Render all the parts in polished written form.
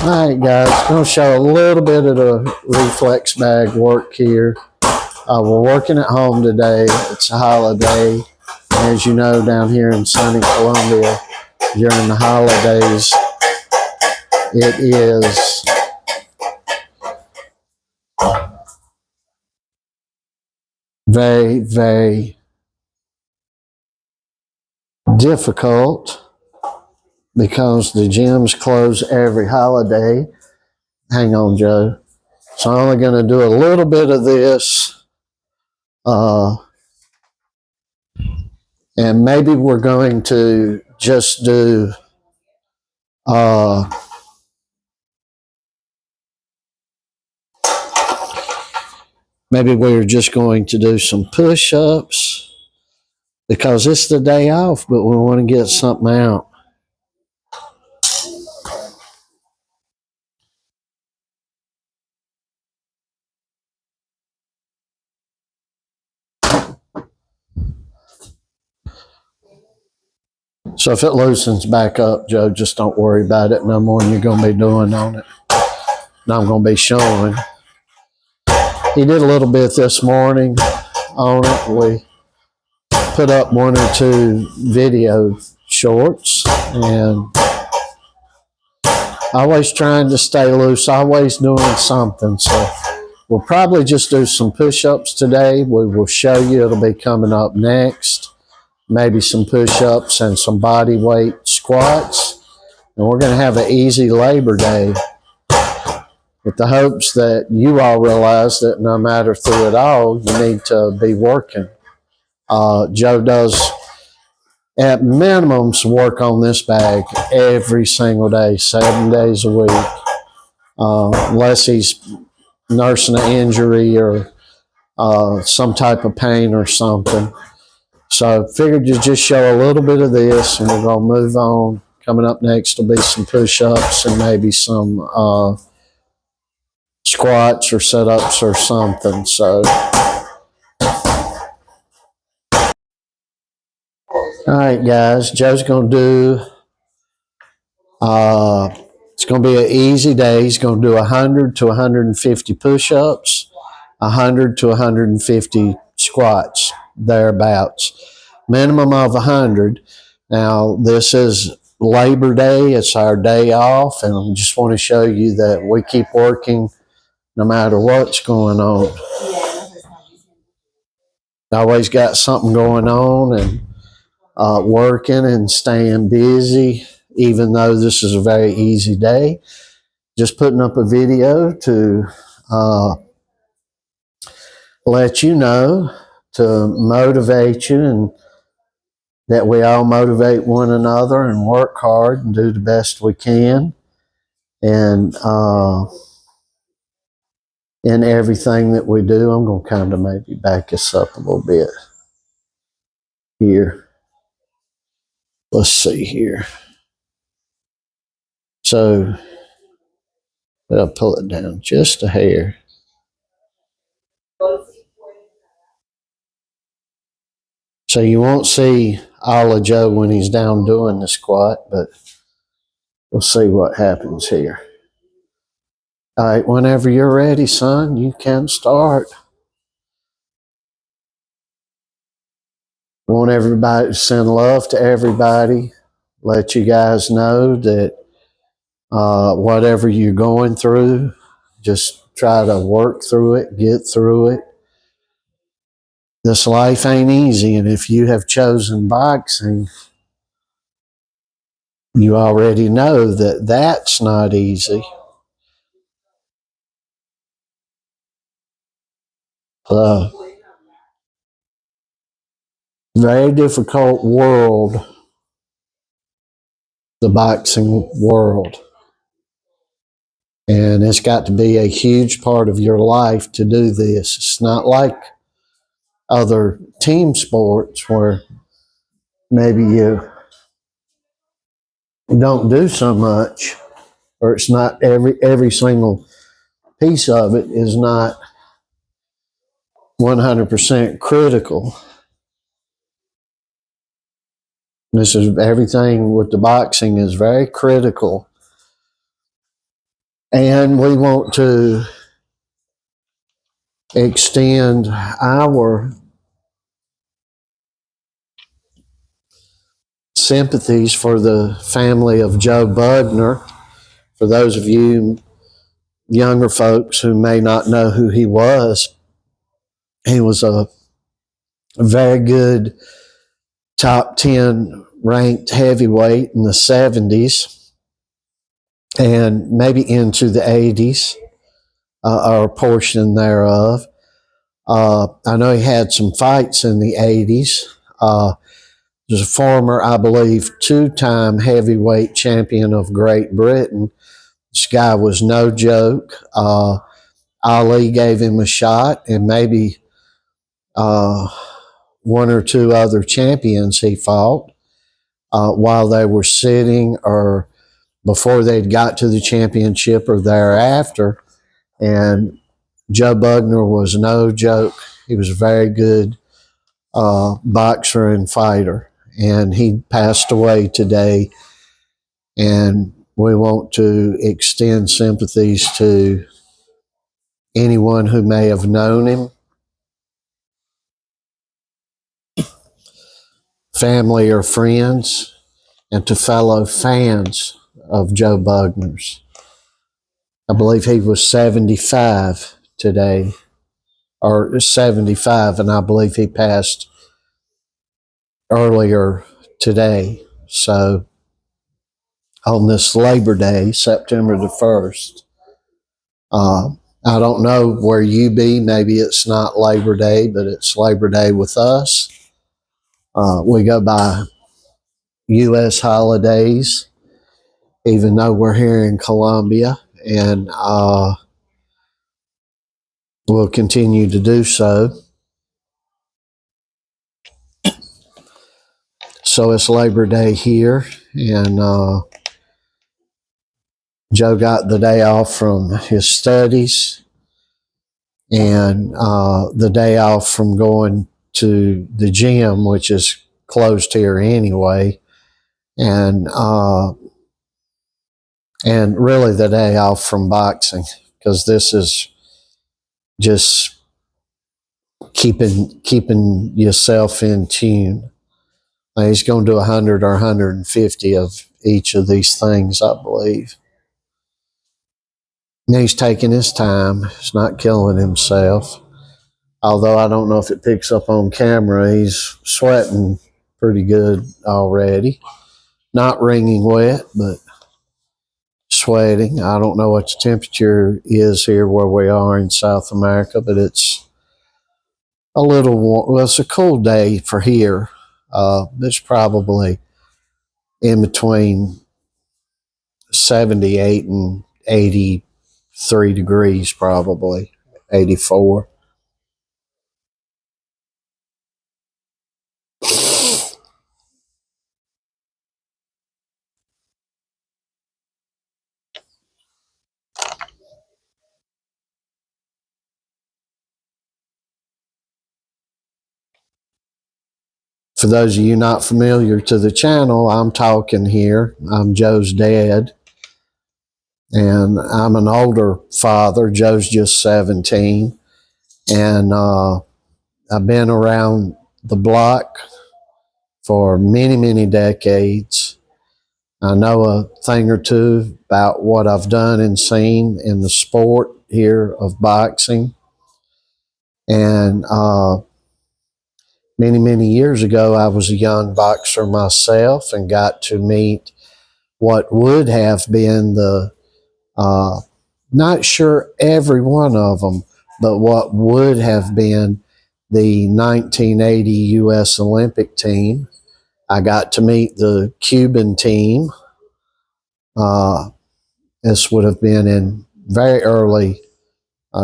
All right, guys, going to show a little bit of the reflex bag work here. We're working at home today. It's a holiday. As you know, down here in sunny Columbia, during the holidays, it is very, very difficult because the gyms close every holiday. Hang on, Joe. So I'm only going to do a little bit of this. And maybe we're going to just do maybe we're just going to do some push-ups because it's the day off, but we want to get something out. So if it loosens back up, Joe, just don't worry about it no more than you're going to be doing on it. And I'm going to be showing. He did a little bit this morning on it. We put up 1 or 2 video shorts, and always trying to stay loose, always doing something. So we'll probably just do some push-ups today. We will show you. It'll be coming up next. Maybe some push-ups and some body weight squats. And we're going to have an easy Labor Day with the hopes that you all realize that no matter through it all, you need to be working. Joe does at minimum some work on this bag every single day, 7 days a week, unless he's nursing an injury or some type of pain or something. So figured to just show a little bit of this, and we're going to move on. Coming up next will be some push-ups and maybe some squats or sit-ups or something. So, all right, guys, Joe's going to do, it's going to be an easy day. He's going to do 100 to 150 push-ups, 100 to 150 squats, thereabouts. Minimum of 100. Now, this is Labor Day. It's our day off, and I just want to show you that we keep working no matter what's going on. Always got something going on, and working and staying busy, even though this is a very easy day. Just putting up a video to let you know, to motivate you, and that we all motivate one another and work hard and do the best we can. And in everything that we do, I'm going to kind of maybe back us up a little bit here. Let's see here. So I'll pull it down just a hair. So you won't see all of Joe when he's down doing the squat, but we'll see what happens here. All right, whenever you're ready, son, you can start. I want everybody to send love to everybody. Let you guys know that whatever you're going through, just try to work through it, get through it. This life ain't easy, and if you have chosen boxing, you already know that that's not easy. Very difficult world, the boxing world. And it's got to be a huge part of your life to do this. It's not like other team sports where maybe you don't do so much, or it's not every single piece of it is not 100% critical. This is everything with the boxing is very critical. And we want to extend our sympathies for the family of Joe Bugner. For those of you younger folks who may not know who he was a very good top 10 ranked heavyweight in the 70s and maybe into the 80s, or a portion thereof. I know he had some fights in the 80s. He was a former, I believe, 2-time heavyweight champion of Great Britain. This guy was no joke. Ali gave him a shot, and maybe one or two other champions he fought while they were sitting or before they'd got to the championship or thereafter. And Joe Bugner was no joke. He was a very good boxer and fighter. And he passed away today. And we want to extend sympathies to anyone who may have known him, family or friends, and to fellow fans of Joe Bugner's. I believe he was 75 today, or 75, and I believe he passed earlier today. So on this Labor Day, September the 1st, I don't know where you be. Maybe it's not Labor Day, but it's Labor Day with us. We go by U.S. holidays, even though we're here in Columbia, and we'll continue to do so. So it's Labor Day here, and Joe got the day off from his studies and the day off from going to the gym, which is closed here anyway, and really the day off from boxing, because this is just keeping yourself in tune. He's going to do 100 or 150 of each of these things, I believe. And he's taking his time. He's not killing himself. Although I don't know if it picks up on camera, he's sweating pretty good already. Not wringing wet, but sweating. I don't know what the temperature is here where we are in South America, but it's a little warm. Well, it's a cool day for here. It's probably in between 78 and 83 degrees, probably 84. For those of you not familiar to the channel, I'm talking here. I'm Joe's dad, and I'm an older father. Joe's just 17, and I've been around the block for many, many decades. I know a thing or two about what I've done and seen in the sport here of boxing. And many, many years ago, I was a young boxer myself and got to meet what would have been the, not sure every one of them, but what would have been the 1980 U.S. Olympic team. I got to meet the Cuban team. This would have been in very early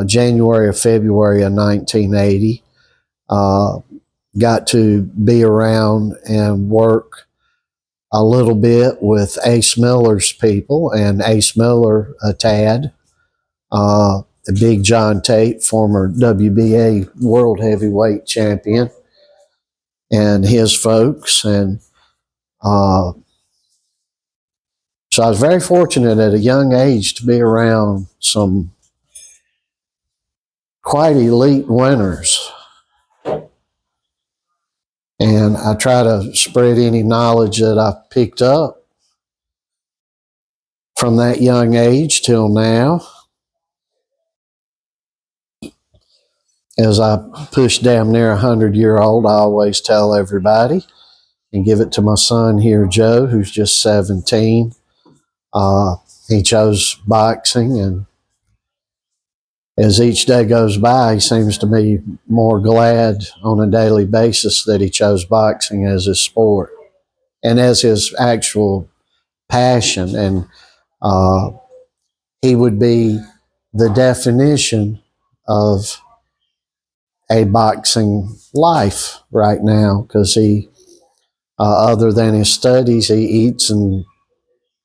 January or February of 1980. Got to be around and work a little bit with Ace Miller's people, and Ace Miller, Tad, Big John Tate, former WBA World Heavyweight Champion, and his folks, and So I was very fortunate at a young age to be around some quite elite winners. And I try to spread any knowledge that I picked up from that young age till now. As I push damn near 100-year-old, I always tell everybody and give it to my son here, Joe, who's just 17. He chose boxing, and as each day goes by, he seems to be more glad on a daily basis that he chose boxing as his sport and as his actual passion. And he would be the definition of a boxing life right now, because he, other than his studies, he eats and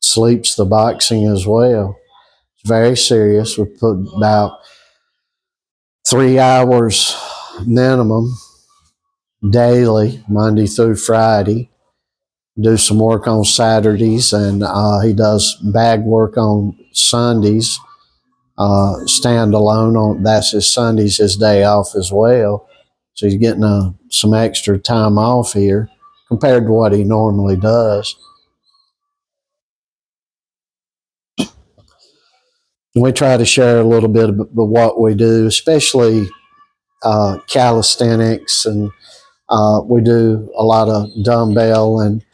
sleeps the boxing as well. It's very serious. We put about 3 hours minimum daily, Monday through Friday. Do some work on Saturdays, and he does bag work on Sundays. Stand alone on that's his Sundays, his day off as well. So he's getting some extra time off here compared to what he normally does. We try to share a little bit of what we do, especially calisthenics, and we do a lot of dumbbell and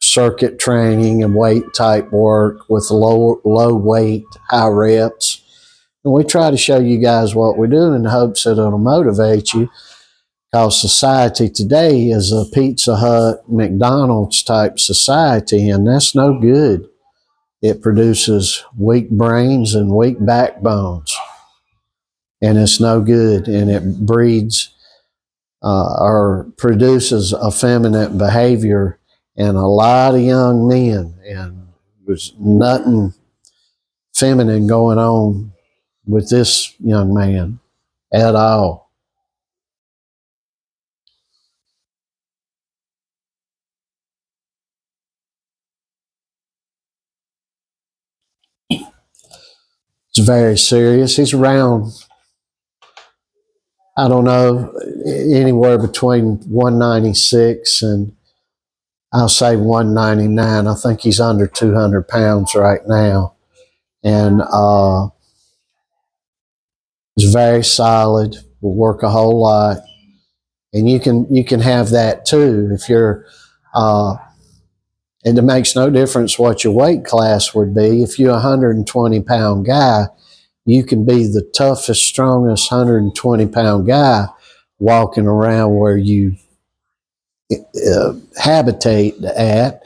circuit training and weight type work with low weight, high reps. And we try to show you guys what we do in the hopes that it'll motivate you, because society today is a Pizza Hut, McDonald's type society, and that's no good. It produces weak brains and weak backbones, and it's no good, and it breeds or produces effeminate behavior in a lot of young men, and there's nothing feminine going on with this young man at all. It's very serious. He's around, I don't know, anywhere between 196 and I'll say 199. I think he's under 200 pounds right now. And he's very solid, will work a whole lot. And you can have that too if you're, and it makes no difference what your weight class would be. If you're a 120-pound guy, you can be the toughest, strongest 120-pound guy walking around where you habitate at,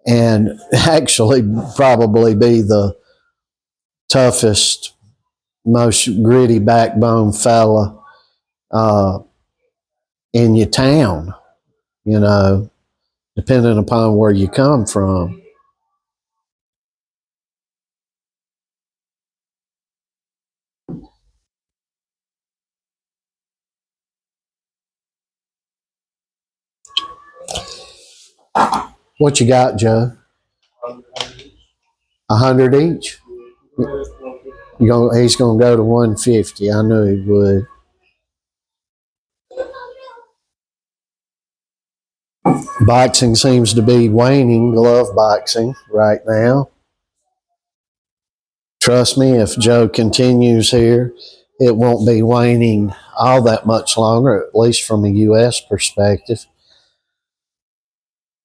and actually probably be the toughest, most gritty backbone fella in your town, you know, depending upon where you come from. What you got, Joe? 100 each? He's going to go to 150. I knew he would. Boxing seems to be waning, glove boxing right now. Trust me, if Joe continues here, it won't be waning all that much longer, at least from a U.S. perspective.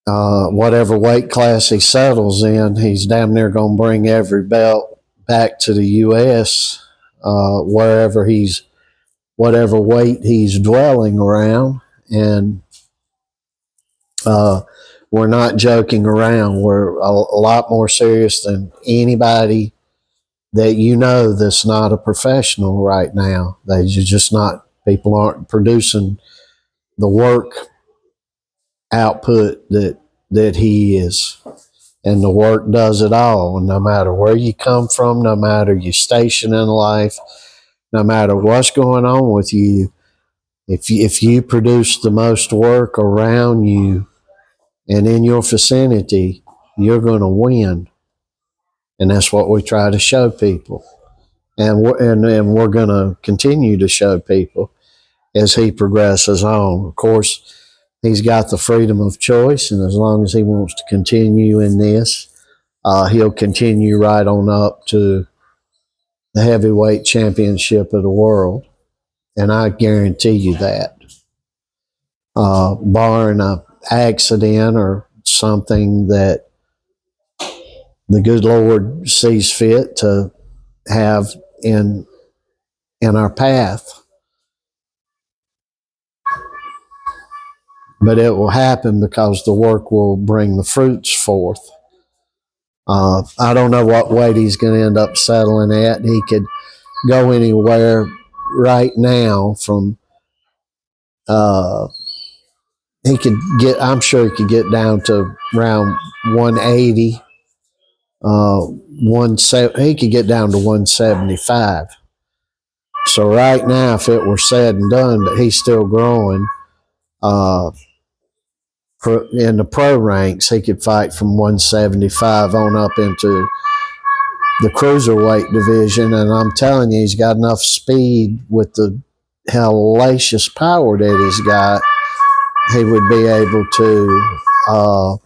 Whatever weight class he settles in, he's damn near going to bring every belt back to the U.S., wherever whatever weight he's dwelling around. And we're not joking around. We're a lot more serious than anybody that you know that's not a professional right now. They're just not, people aren't producing the work output that he is. And the work does it all. And no matter where you come from, no matter your station in life, no matter what's going on with you, if you produce the most work around you and in your vicinity, you're going to win. And that's what we try to show people. And we're going to continue to show people as he progresses on. Of course, he's got the freedom of choice, and as long as he wants to continue in this, he'll continue right on up to the heavyweight championship of the world. And I guarantee you that. Barring an accident or something that the good Lord sees fit to have in our path. But it will happen because the work will bring the fruits forth. I don't know what weight he's going to end up settling at. He could go anywhere right now from, I'm sure he could get down to around 180. He could get down to 175. So right now, if it were said and done, but he's still growing, in the pro ranks, he could fight from 175 on up into the cruiserweight division. And I'm telling you, he's got enough speed with the hellacious power that he's got. He would be able to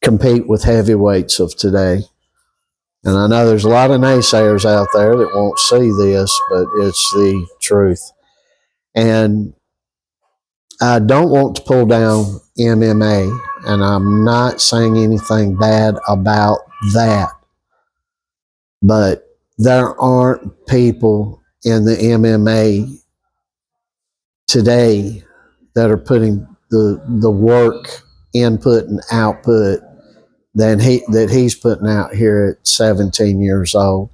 compete with heavyweights of today. And I know there's a lot of naysayers out there that won't see this, but it's the truth. And I don't want to pull down MMA, and I'm not saying anything bad about that. But there aren't people in the MMA today that are putting the work, input, and output that he's putting out here at 17 years old.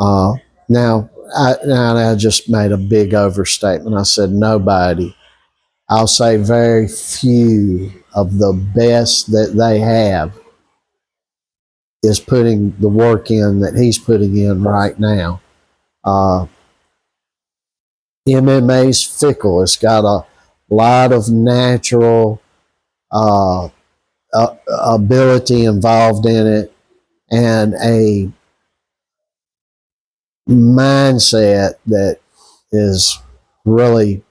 Now I just made a big overstatement. I said nobody. I'll say very few of the best that they have is putting the work in that he's putting in right now. MMA's fickle. It's got a lot of natural ability involved in it, and a mindset that is really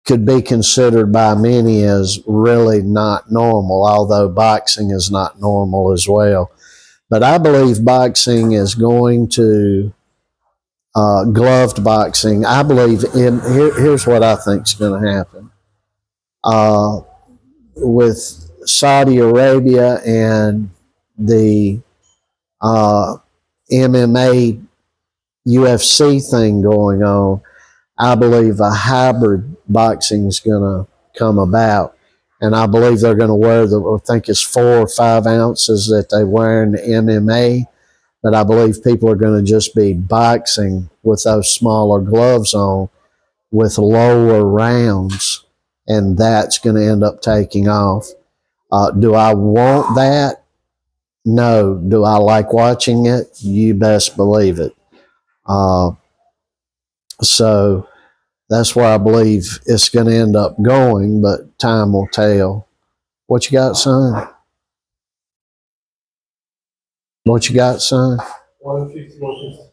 could be considered by many as really not normal, although boxing is not normal as well. But I believe boxing is going to, gloved boxing, I believe here's what I think is going to happen. With Saudi Arabia and the MMA UFC thing going on, I believe a hybrid boxing is going to come about. And I believe they're going to wear I think it's 4 or 5 ounces that they wear in the MMA. But I believe people are going to just be boxing with those smaller gloves on with lower rounds. And that's going to end up taking off. Do I want that? No. Do I like watching it? You best believe it. So that's where I believe it's going to end up going, but time will tell. What you got, son? What you got, son? 150.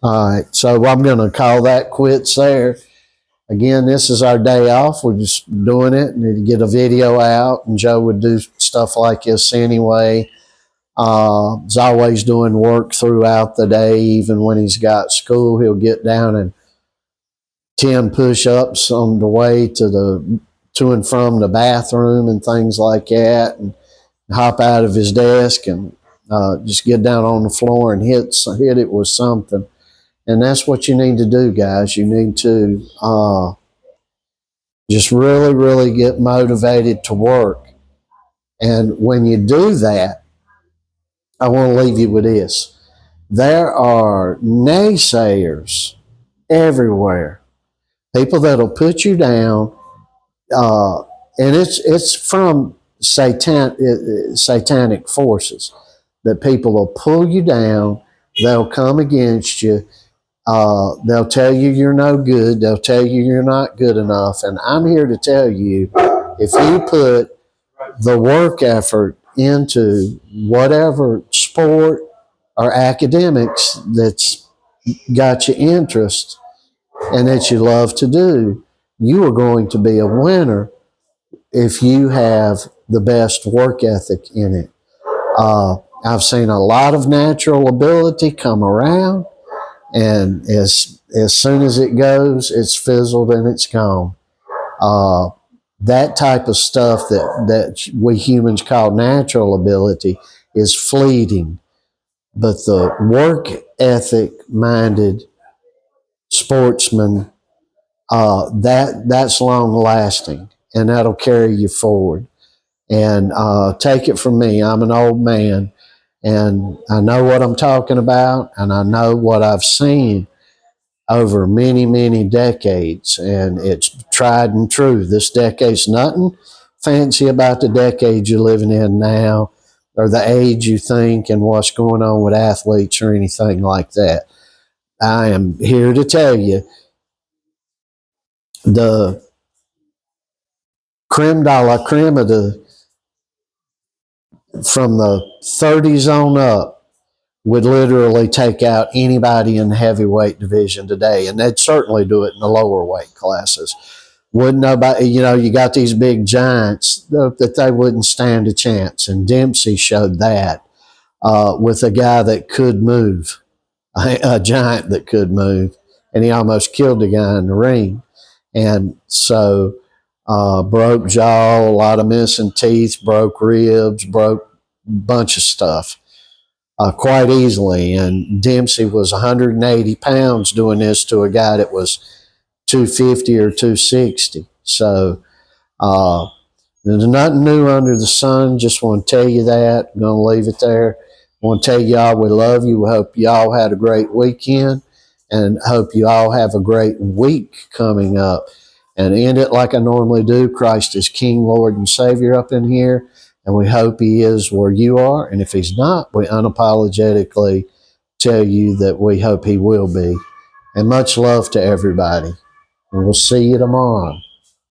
All right, so I'm going to call that quits there. Again, this is our day off. We're just doing it and to get a video out, and Joe would do stuff like this anyway. He's always doing work throughout the day. Even when he's got school, he'll get down and 10 push-ups on the way to and from the bathroom and things like that, and hop out of his desk and just get down on the floor and hit it with something. And that's what you need to do, guys. You need to just really, really get motivated to work. And when you do that, I want to leave you with this. There are naysayers everywhere. People that'll put you down, and it's from satanic forces, that people will pull you down. They'll come against you. They'll tell you you're no good. They'll tell you you're not good enough. And I'm here to tell you, if you put the work effort into whatever sport or academics that's got your interest and that you love to do, you are going to be a winner if you have the best work ethic in it. I've seen a lot of natural ability come around, and as soon as it goes, it's fizzled and it's gone. That type of stuff that we humans call natural ability is fleeting. But the work ethic minded sportsman, that's long lasting, and that'll carry you forward. And take it from me, I'm an old man, and I know what I'm talking about, and I know what I've seen over many, many decades, and it's tried and true. This decade's nothing fancy about the decade you're living in now, or the age you think, and what's going on with athletes or anything like that. I am here to tell you the creme de la creme of from the 30s on up would literally take out anybody in the heavyweight division today, and they'd certainly do it in the lower weight classes. Wouldn't nobody, you got these big giants that they wouldn't stand a chance, and Dempsey showed that with a guy that could move, a giant that could move, and he almost killed the guy in the ring. And so broke jaw, a lot of missing teeth, broke ribs, broke a bunch of stuff. Quite easily, and Dempsey was 180 pounds doing this to a guy that was 250 or 260. So there's nothing new under the sun. Just want to tell you that. I'm going to leave it there. I want to tell y'all we love you. We hope y'all had a great weekend, and hope you all have a great week coming up. And end it like I normally do. Christ is King, Lord, and Savior up in here. And we hope he is where you are. And if he's not, we unapologetically tell you that we hope he will be. And much love to everybody. And we'll see you tomorrow.